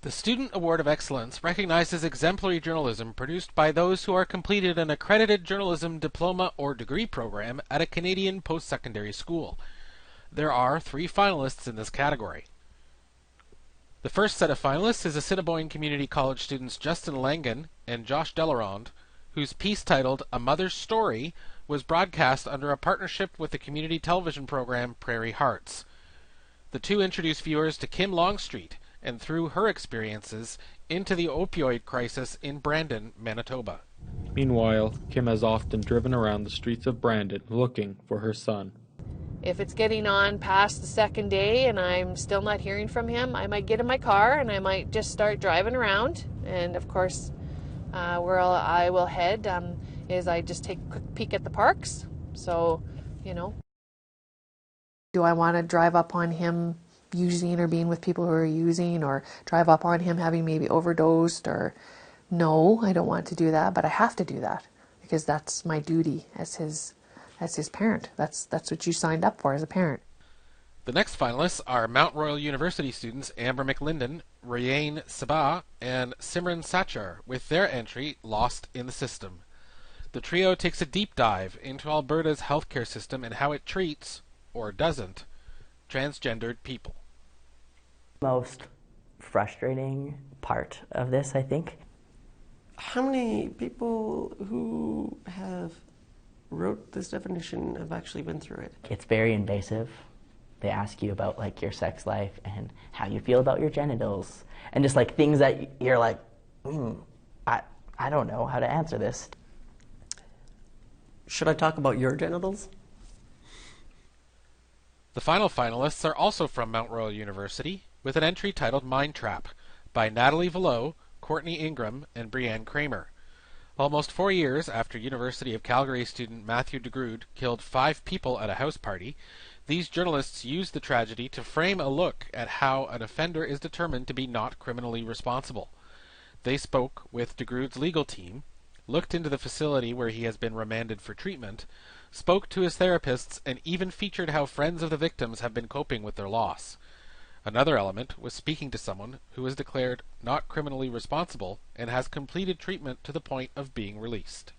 The Student Award of Excellence recognizes exemplary journalism produced by those who are completed an accredited journalism diploma or degree program at a Canadian post-secondary school. There are 3 finalists in this category. The first set of finalists is Assiniboine Community College students Justin Langan and Josh Delarond, whose piece titled A Mother's Story was broadcast under a partnership with the community television program Prairie Hearts. The two introduce viewers to Kim Longstreet and through her experiences into the opioid crisis in Brandon, Manitoba. Meanwhile, Kim has often driven around the streets of Brandon looking for her son. If it's getting on past the second day and I'm still not hearing from him, I might get in my car and I might just start driving around. And of course, where I will head is I just take a quick peek at the parks. So, do I want to drive up on him using or being with people who are using, or drive up on him having maybe overdosed? Or no, I don't want to do that, but I have to do that because that's my duty as his parent. That's what you signed up for as a parent. The next finalists are Mount Royal University students Amber McLinden, Rayane Sabah, and Simran Sachar with their entry Lost in the System. The trio takes a deep dive into Alberta's healthcare system and how it treats, or doesn't, transgendered people. Most frustrating part of this, I think. How many people who have wrote this definition have actually been through it? It's very invasive. They ask you about your sex life and how you feel about your genitals and just things that you're I don't know how to answer this. Should I talk about your genitals? The final finalists are also from Mount Royal University, with an entry titled Mind Trap by Natalie Vallot, Courtney Ingram, and Brianne Kramer. Almost 4 years after University of Calgary student Matthew DeGrood killed 5 people at a house party, these journalists used the tragedy to frame a look at how an offender is determined to be not criminally responsible. They spoke with DeGrood's legal team, looked into the facility where he has been remanded for treatment, spoke to his therapists, and even featured how friends of the victims have been coping with their loss. Another element was speaking to someone who is declared not criminally responsible and has completed treatment to the point of being released.